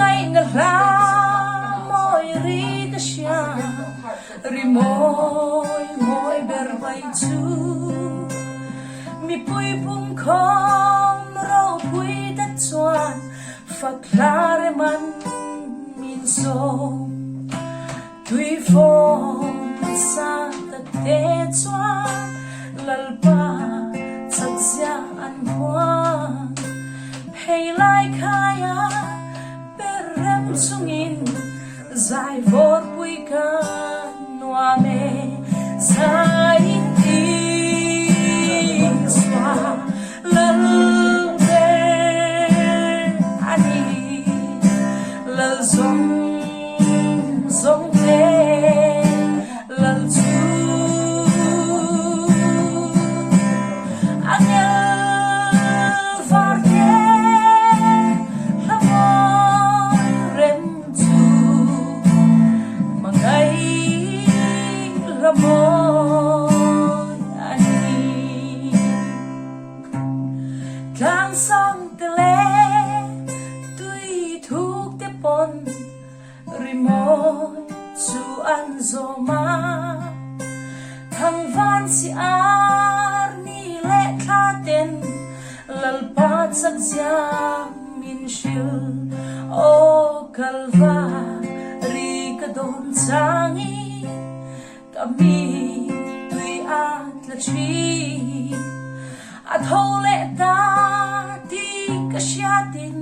ngay ngờ ra môi ri cái xia ri môi ber bay chu mi pui bung khom rau pui đất chuan phật la re man min so tui phong sa ta te chuan lalpa chak sia an huang hei lai khaya perem sungin zai vor pui ka noa me zai in swa lal be ani lal zong zong te lal chu Càng sông tê lê tuy thuốc tế bồn rì môi chú ăn dô ma thằng van si ar ni lệ tha tên lal pa chắc gia min shil o kalva ri ka don changi kami tuy at la chi at hole ta ti ka shatin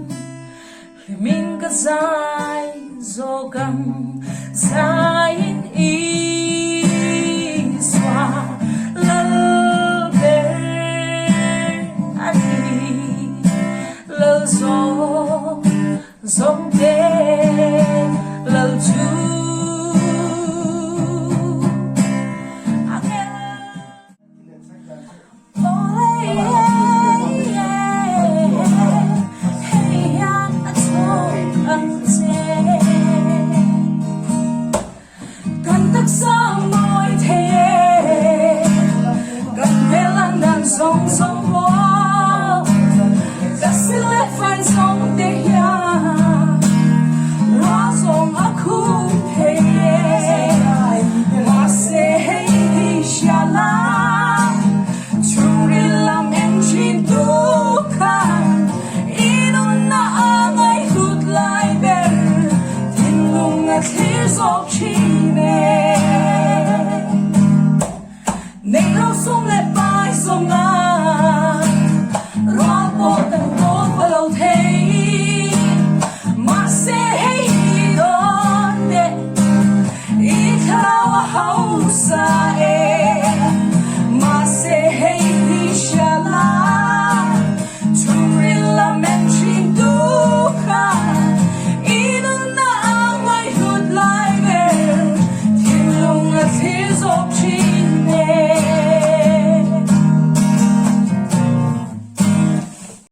liming ka zai zo gam zain iswa lal be ani lal zo zong de lal chu song song wo da sile fan song de ya ra song a khu he ma se he sha la churi lam en chin tu kan inon na angai hut lai ber tin lung a clear sok chi ne nei lo song le bai song la sa